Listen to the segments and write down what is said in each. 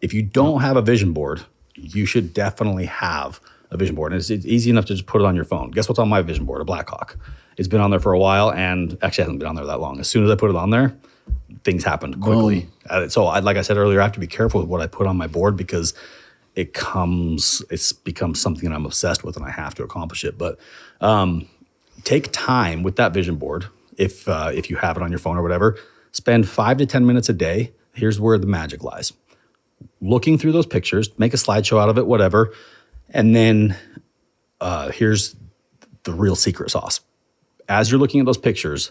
if you don't have a vision board, you should definitely have a vision board. And it's easy enough to just put it on your phone. Guess what's on my vision board? A Blackhawk. It's been on there for a while, and actually hasn't been on there that long. As soon as I put it on there, things happened quickly. So like I said earlier, I have to be careful with what I put on my board because it's become something that I'm obsessed with and I have to accomplish it. But take time with that vision board. If you have it on your phone or whatever, spend 5 to 10 minutes a day. Here's where the magic lies. Looking through those pictures, make a slideshow out of it, whatever. And then here's the real secret sauce. As you're looking at those pictures,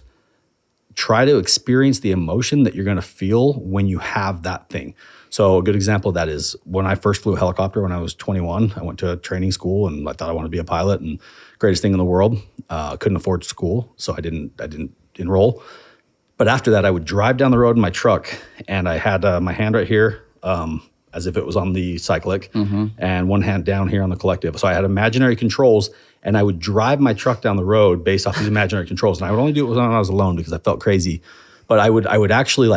try to experience the emotion that you're going to feel when you have that thing. So a good example of that is when I first flew a helicopter when I was 21, I went to a training school and I thought I wanted to be a pilot and greatest thing in the world. Couldn't afford school, so I didn't enroll. But after that, I would drive down the road in my truck and I had my hand right here, as if it was on the cyclic, and one hand down here on the collective. So I had imaginary controls, and I would drive my truck down the road based off these imaginary controls. And I would only do it when I was alone because I felt crazy. But I would actually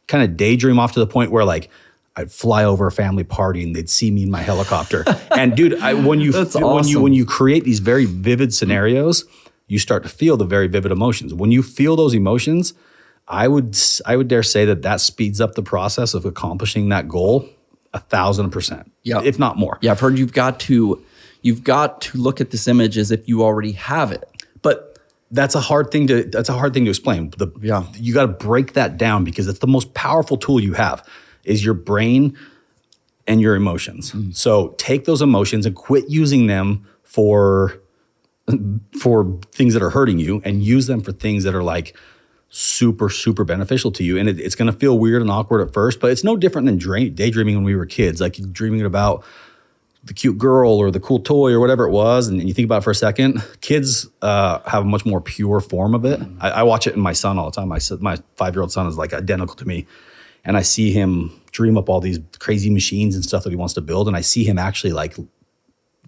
kind of daydream off to the point where like I'd fly over a family party and they'd see me in my helicopter. And dude, when you create these very vivid scenarios, you start to feel the very vivid emotions. When you feel those emotions, I would dare say that speeds up the process of accomplishing that goal 1,000%, if not more. Yeah, I've heard you've got to look at this image as if you already have it. But that's a hard thing to explain. You got to break that down because it's the most powerful tool you have is your brain and your emotions. So take those emotions and quit using them for things that are hurting you and use them for things that are like super, super beneficial to you. And it's going to feel weird and awkward at first, but it's no different than daydreaming when we were kids, like dreaming about the cute girl or the cool toy or whatever it was. And you think about it for a second, kids have a much more pure form of it. I watch it in my son all the time. My 5-year-old son is like identical to me. And I see him dream up all these crazy machines and stuff that he wants to build. And I see him actually like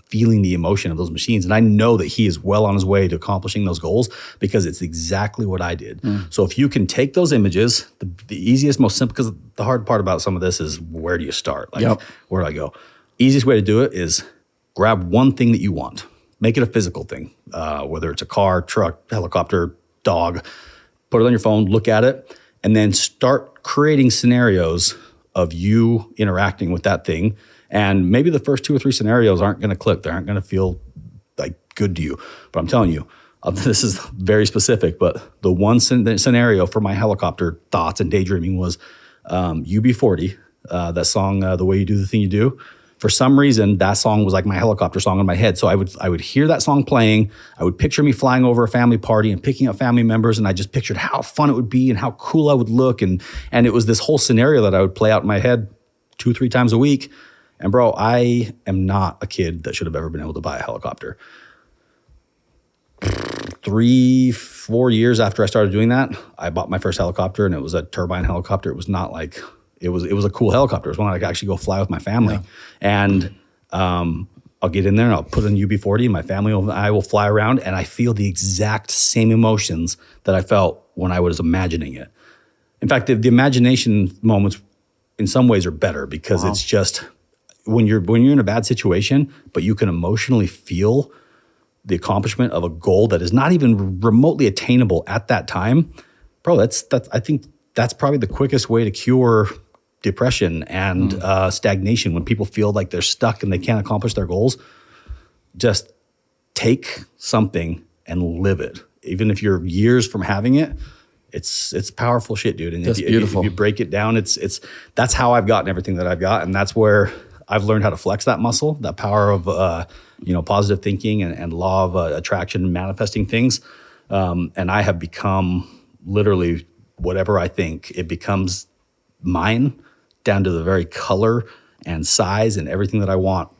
feeling the emotion of those machines. And I know that he is well on his way to accomplishing those goals because it's exactly what I did. So if you can take those images, the easiest, most simple, because the hard part about some of this is where do you start? Like, where do I go? Easiest way to do it is grab one thing that you want. Make it a physical thing, whether it's a car, truck, helicopter, dog. Put it on your phone, look at it, and then start creating scenarios of you interacting with that thing. And maybe the first 2 or 3 scenarios aren't going to click. They aren't going to feel like good to you. But I'm telling you, this is very specific, but the one scenario for my helicopter thoughts and daydreaming was UB40, that song, The Way You Do the Thing You Do. For some reason, that song was like my helicopter song in my head. So I would hear that song playing. I would picture me flying over a family party and picking up family members. And I just pictured how fun it would be and how cool I would look. And it was this whole scenario that I would play out in my head 2-3 times a week. And bro, I am not a kid that should have ever been able to buy a helicopter. 3-4 years after I started doing that, I bought my first helicopter, and it was a turbine helicopter. It was not like, it was a cool helicopter. It was one I could actually go fly with my family. And I'll get in there and I'll put in UB40 and my family and I will fly around, and I feel the exact same emotions that I felt when I was imagining it. In fact, the imagination moments in some ways are better because it's just when you're in a bad situation, but you can emotionally feel the accomplishment of a goal that is not even remotely attainable at that time. Bro, I think that's probably the quickest way to cure depression and stagnation. When people feel like they're stuck and they can't accomplish their goals, just take something and live it. Even if you're years from having it, it's powerful shit, dude. And that's beautiful. If you break it down, that's how I've gotten everything that I've got. And that's where I've learned how to flex that muscle, that power of positive thinking and law of attraction and manifesting things. And I have become literally whatever I think, it becomes mine down to the very color and size and everything that I want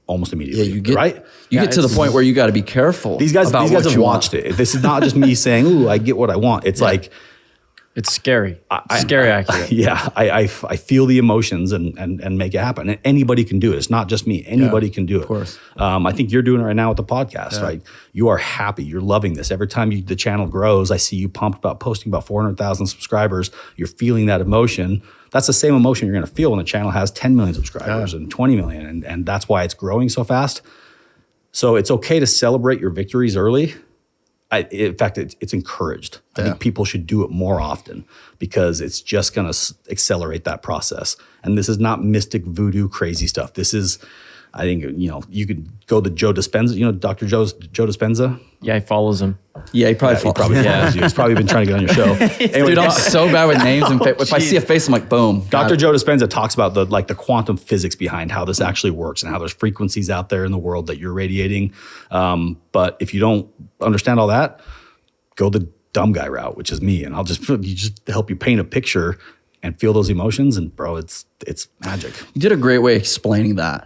almost immediately. Yeah, you get to the it's point where you got to be careful. These guys have watched it. This is not just me saying, "Ooh, I get what I want." It's like It's scary. Scary accurate. Yeah, I feel the emotions and make it happen. And anybody can do it. It's not just me. Anybody can do it. Of course. I think you're doing it right now with the podcast, right? You are happy. You're loving this. Every time the channel grows, I see you pumped about posting about 400,000 subscribers. You're feeling that emotion. That's the same emotion you're going to feel when the channel has 10 million subscribers and 20 million. And that's why it's growing so fast. So it's okay to celebrate your victories early. In fact, it's encouraged. I think people should do it more often because it's just going to accelerate that process. And this is not mystic voodoo crazy stuff. This is, I think, you could go to Joe Dispenza, Dr. Joe Dispenza. Yeah, he follows him. Yeah, he probably follows you. He's probably been trying to get on your show. Anyway, Dude, I'm so bad with names. And if I see a face, I'm like, boom. Dr. Joe Dispenza talks about the quantum physics behind how this actually works and how there's frequencies out there in the world that you're radiating. But if you don't understand all that, go the dumb guy route, which is me, and I'll just help you paint a picture and feel those emotions. And bro, it's magic. You did a great way explaining that.